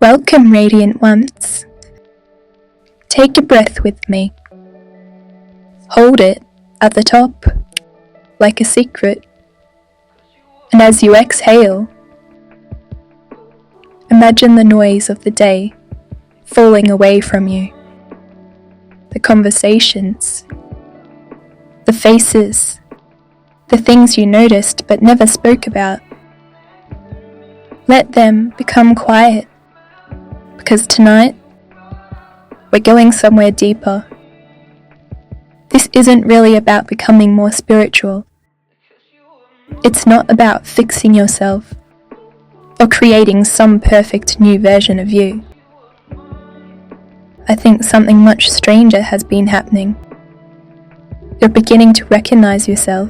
Welcome, Radiant Ones. Take a breath with me. Hold it at the top, like a secret. And as you exhale, imagine the noise of the day falling away from you. The conversations, the faces, the things you noticed but never spoke about. Let them become quiet, because tonight, we're going somewhere deeper. This isn't really about becoming more spiritual. It's not about fixing yourself or creating some perfect new version of you. I think something much stranger has been happening. You're beginning to recognize yourself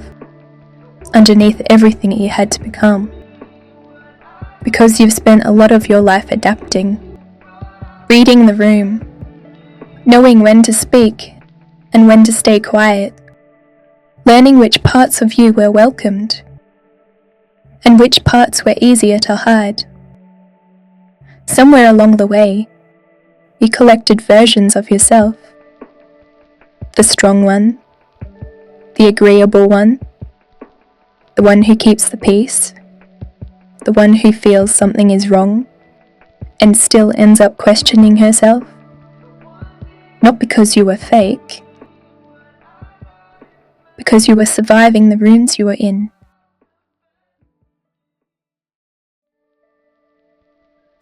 underneath everything you had to become. Because you've spent a lot of your life adapting, reading the room, knowing when to speak and when to stay quiet, learning which parts of you were welcomed and which parts were easier to hide. Somewhere along the way, you collected versions of yourself. The strong one, the agreeable one, the one who keeps the peace, the one who feels something is wrong and still ends up questioning herself. Not because you were fake, because you were surviving the rooms you were in.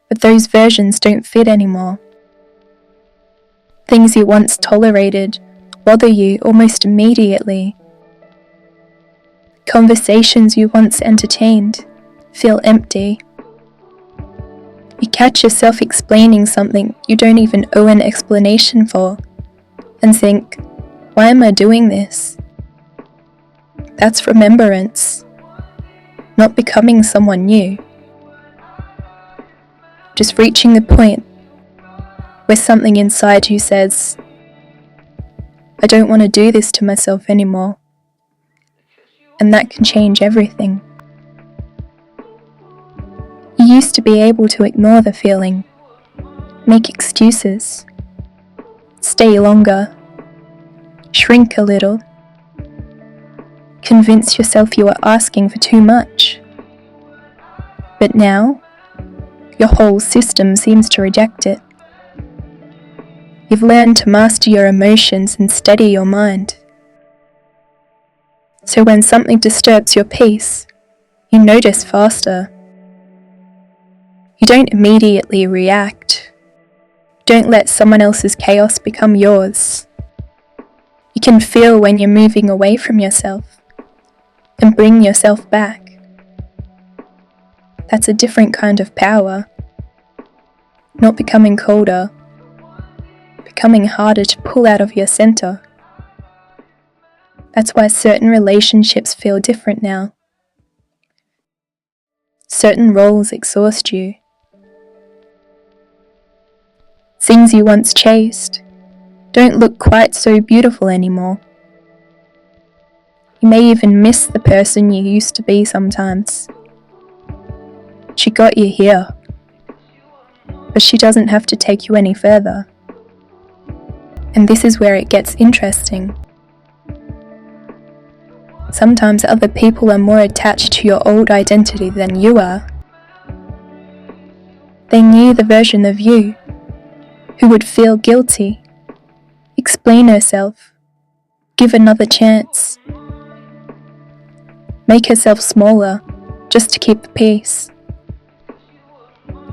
But those versions don't fit anymore. Things you once tolerated bother you almost immediately. Conversations you once entertained feel empty. You catch yourself explaining something you don't even owe an explanation for, and think, why am I doing this? That's remembrance, not becoming someone new. Just reaching the point where something inside you says, I don't want to do this to myself anymore. And that can change everything. You used to be able to ignore the feeling, make excuses, stay longer, shrink a little, convince yourself you are asking for too much. But now, your whole system seems to reject it. You've learned to master your emotions and steady your mind. So when something disturbs your peace, you notice faster. You don't immediately react. Don't let someone else's chaos become yours. You can feel when you're moving away from yourself and bring yourself back. That's a different kind of power. Not becoming colder, becoming harder to pull out of your center. That's why certain relationships feel different now. Certain roles exhaust you. Things you once chased don't look quite so beautiful anymore. You may even miss the person you used to be sometimes. She got you here, but she doesn't have to take you any further. And this is where it gets interesting. Sometimes other people are more attached to your old identity than you are. They knew the version of you who would feel guilty, explain herself, give another chance, make herself smaller just to keep the peace.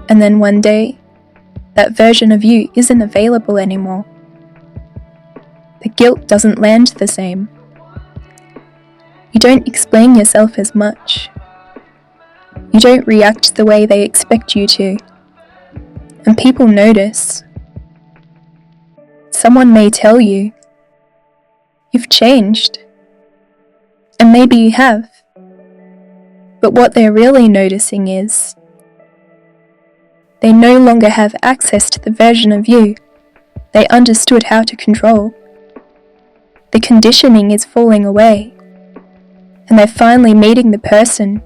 And then one day, that version of you isn't available anymore. The guilt doesn't land the same. You don't explain yourself as much. You don't react the way they expect you to. And people notice. Someone may tell you, you've changed. And maybe you have. But what they're really noticing is, they no longer have access to the version of you they understood how to control. The conditioning is falling away, and they're finally meeting the person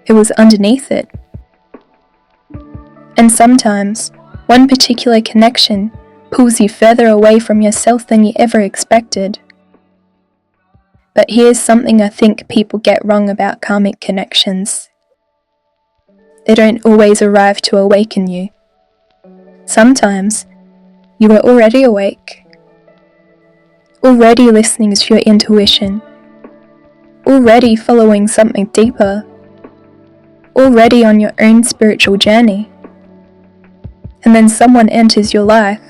who was underneath it. And sometimes, One particular connection pulls you further away from yourself than you ever expected. But here's something I think people get wrong about karmic connections. They don't always arrive to awaken you. Sometimes you are already awake, already listening to your intuition, already following something deeper, already on your own spiritual journey. And then someone enters your life,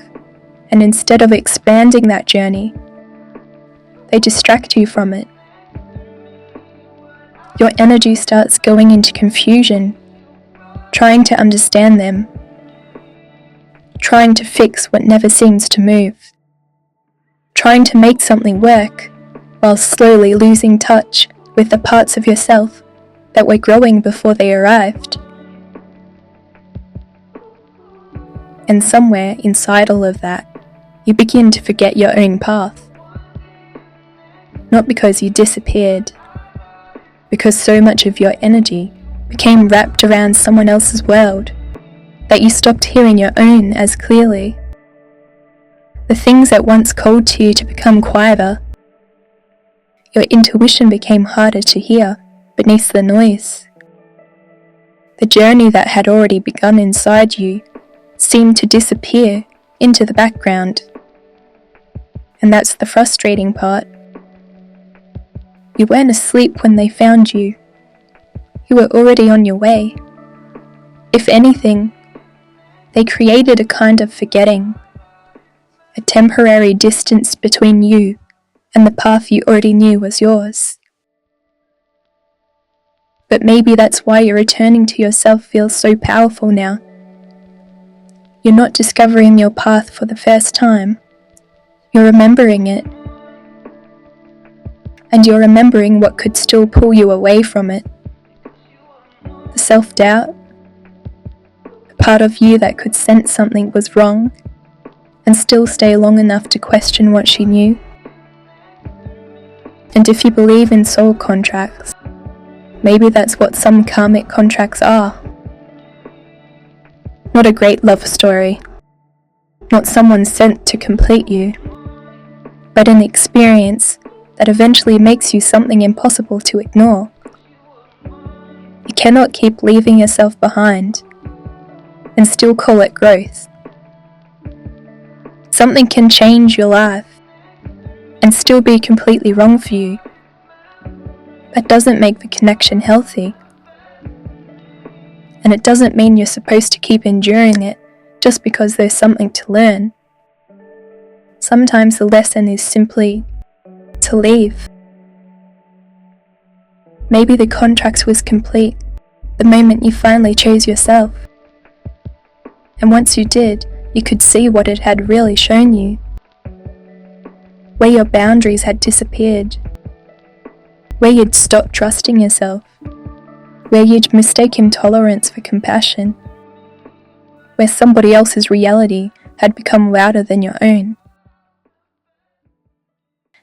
and instead of expanding that journey, they distract you from it. Your energy starts going into confusion, trying to understand them, trying to fix what never seems to move, trying to make something work, while slowly losing touch with the parts of yourself that were growing before they arrived. And somewhere inside all of that, you begin to forget your own path. Not because you disappeared, because so much of your energy became wrapped around someone else's world that you stopped hearing your own as clearly. The things that once called to you to become quieter, your intuition became harder to hear beneath the noise. The journey that had already begun inside you seemed to disappear into the background. And that's the frustrating part. You weren't asleep when they found you. You were already on your way. If anything, they created a kind of forgetting, a temporary distance between you and the path you already knew was yours. But maybe that's why your returning to yourself feels so powerful now. You're not discovering your path for the first time. You're remembering it. And you're remembering what could still pull you away from it. The self-doubt, the part of you that could sense something was wrong and still stay long enough to question what she knew. And if you believe in soul contracts, maybe that's what some karmic contracts are. Not a great love story, not someone sent to complete you, but an experience that eventually makes you something impossible to ignore. You cannot keep leaving yourself behind and still call it growth. Something can change your life and still be completely wrong for you. That doesn't make the connection healthy. And it doesn't mean you're supposed to keep enduring it just because there's something to learn. Sometimes the lesson is simply to leave. Maybe the contract was complete the moment you finally chose yourself. And once you did, you could see what it had really shown you. Where your boundaries had disappeared. Where you'd stopped trusting yourself. Where you'd mistaken tolerance for compassion. Where somebody else's reality had become louder than your own.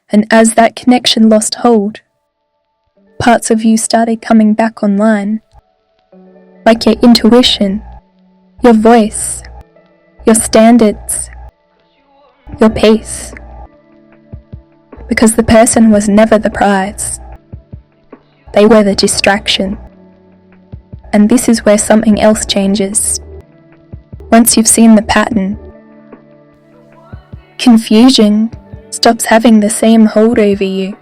And as that connection lost hold, parts of you started coming back online. Like your intuition, your voice, your standards, your pace. Because the person was never the prize. They were the distraction. And this is where something else changes. Once you've seen the pattern, confusion stops having the same hold over you.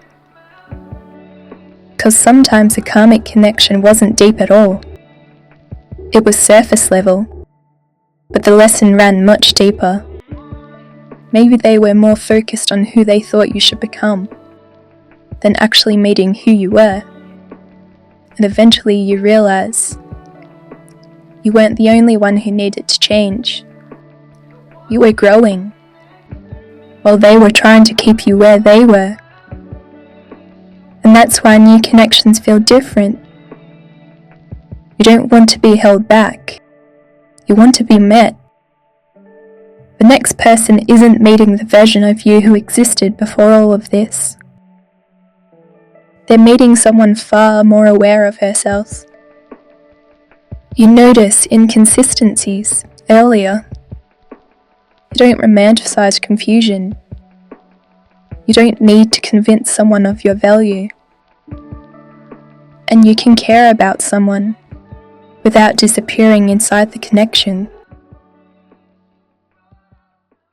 Because sometimes a karmic connection wasn't deep at all. It was surface level, but the lesson ran much deeper. Maybe they were more focused on who they thought you should become than actually meeting who you were. And eventually you realize you weren't the only one who needed to change. You were growing, while they were trying to keep you where they were. And that's why new connections feel different. You don't want to be held back. You want to be met. The next person isn't meeting the version of you who existed before all of this. They're meeting someone far more aware of herself. You notice inconsistencies earlier, You don't romanticize confusion. You don't need to convince someone of your value. And you can care about someone without disappearing inside the connection.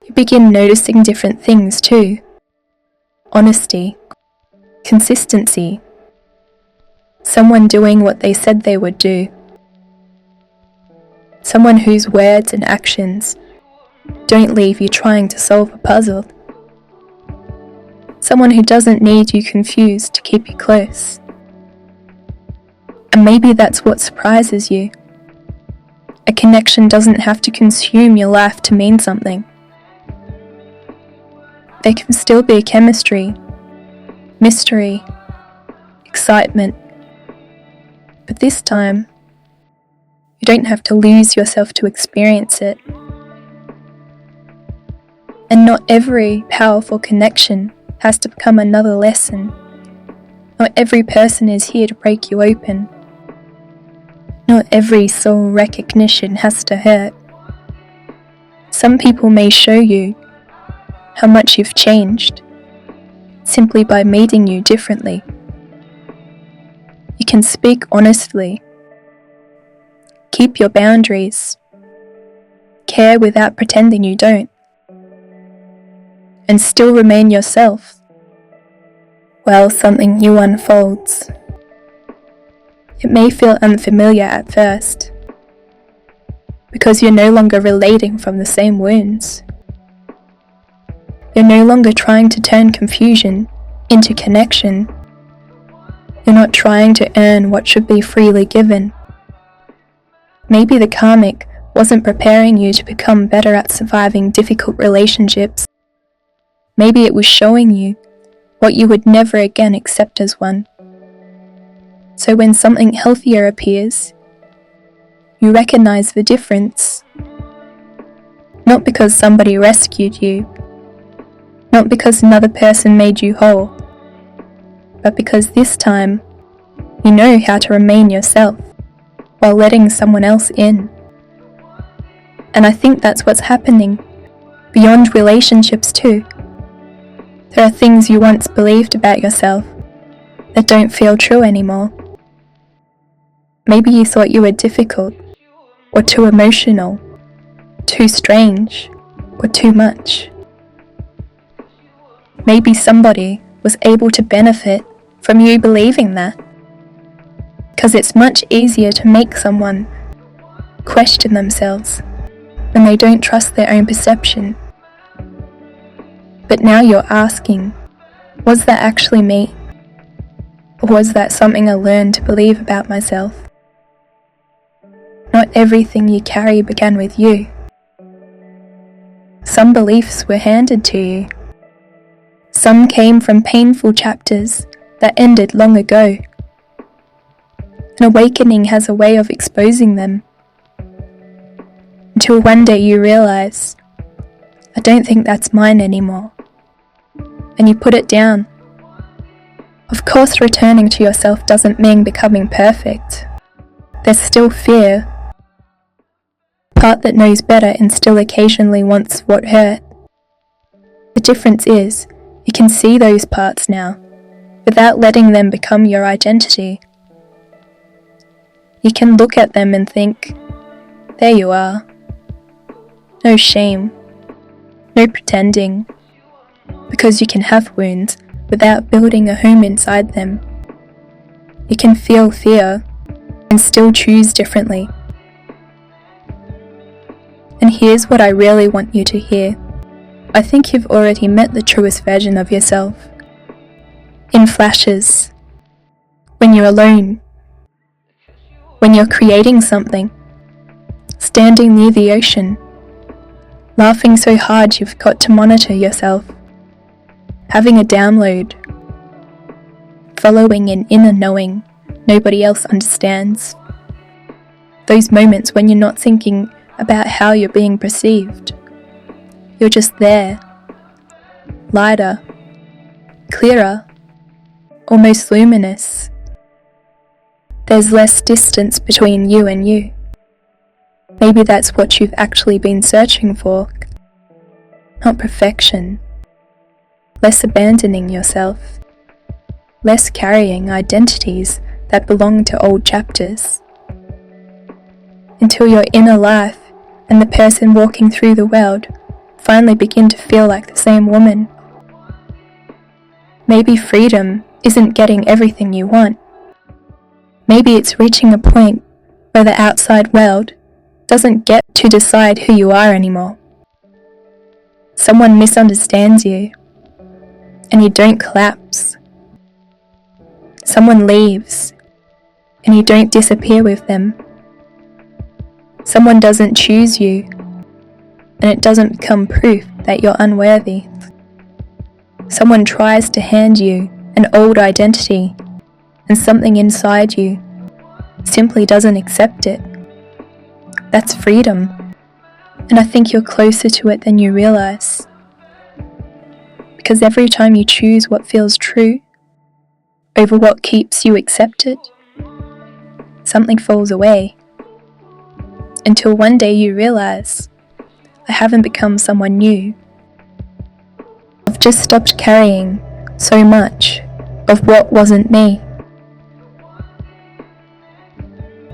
You begin noticing different things too. Honesty, consistency, someone doing what they said they would do, someone whose words and actions don't leave you trying to solve a puzzle, someone who doesn't need you confused to keep you close. And maybe that's what surprises you. A connection doesn't have to consume your life to mean something. There can still be chemistry, mystery, excitement. But this time, you don't have to lose yourself to experience it. And not every powerful connection has to become another lesson. Not every person is here to break you open. Not every soul recognition has to hurt. Some people may show you how much you've changed simply by meeting you differently. You can speak honestly, keep your boundaries, care without pretending you don't, and still remain yourself while something new unfolds. It may feel unfamiliar at first, because you're no longer relating from the same wounds. You're no longer trying to turn confusion into connection. You're not trying to earn what should be freely given. Maybe the karmic wasn't preparing you to become better at surviving difficult relationships. Maybe it was showing you what you would never again accept as one. So when something healthier appears, you recognize the difference. Not because somebody rescued you, not because another person made you whole, but because this time you know how to remain yourself while letting someone else in. And I think that's what's happening beyond relationships too. There are things you once believed about yourself that don't feel true anymore. Maybe you thought you were difficult, or too emotional, too strange, or too much. Maybe somebody was able to benefit from you believing that. Because it's much easier to make someone question themselves when they don't trust their own perception. But now you're asking, was that actually me? Or was that something I learned to believe about myself? Not everything you carry began with you. Some beliefs were handed to you. Some came from painful chapters that ended long ago. An awakening has a way of exposing them. Until one day you realize, I don't think that's mine anymore. And you put it down. Of course, returning to yourself doesn't mean becoming perfect. There's still fear. Part that knows better and still occasionally wants what hurt. The difference is, you can see those parts now, without letting them become your identity. You can look at them and think, there you are. No shame, no pretending, because you can have wounds without building a home inside them. You can feel fear and still choose differently. And here's what I really want you to hear. I think you've already met the truest version of yourself. In flashes. When you're alone. When you're creating something. Standing near the ocean. Laughing so hard you've got to monitor yourself. Having a download. Following an inner knowing nobody else understands. Those moments when you're not thinking about how you're being perceived. You're just there. Lighter. Clearer. Almost luminous. There's less distance between you and you. Maybe that's what you've actually been searching for. not perfection, less abandoning yourself, less carrying identities that belong to old chapters, until your inner life and the person walking through the world finally begin to feel like the same woman. Maybe freedom isn't getting everything you want. Maybe it's reaching a point where the outside world doesn't get to decide who you are anymore. Someone misunderstands you, and you don't collapse. Someone leaves, and you don't disappear with them. Someone doesn't choose you, and it doesn't become proof that you're unworthy. Someone tries to hand you an old identity, and something inside you simply doesn't accept it. That's freedom, and I think you're closer to it than you realize. Because every time you choose what feels true over what keeps you accepted, something falls away. Until one day you realize, I haven't become someone new. I've just stopped carrying so much of what wasn't me.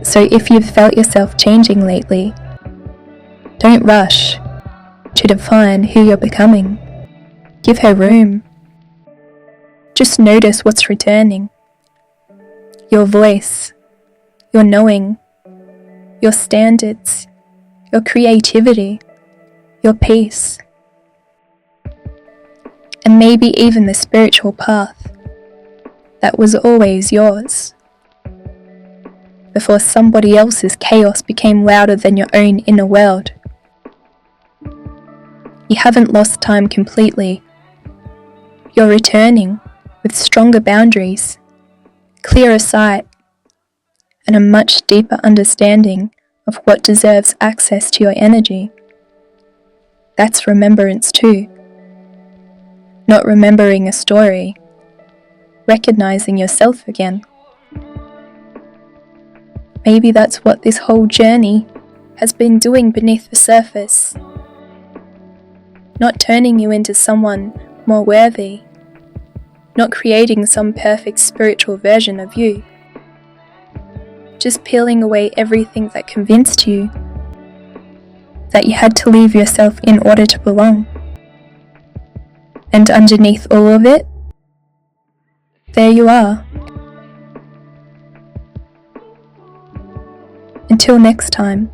So if you've felt yourself changing lately, don't rush to define who you're becoming. Give her room. Just notice what's returning. Your voice, your knowing, your standards, your creativity, your peace, and maybe even the spiritual path that was always yours, before somebody else's chaos became louder than your own inner world. You haven't lost time completely. You're returning with stronger boundaries, clearer sight, and a much deeper understanding of what deserves access to your energy. That's remembrance too. Not remembering a story, recognizing yourself again. Maybe that's what this whole journey has been doing beneath the surface. Not turning you into someone more worthy, not creating some perfect spiritual version of you. Just peeling away everything that convinced you that you had to leave yourself in order to belong. And underneath all of it, there you are. Until next time,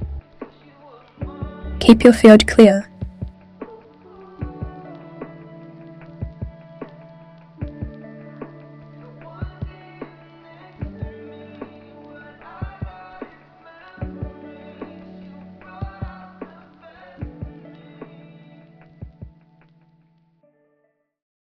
keep your field clear.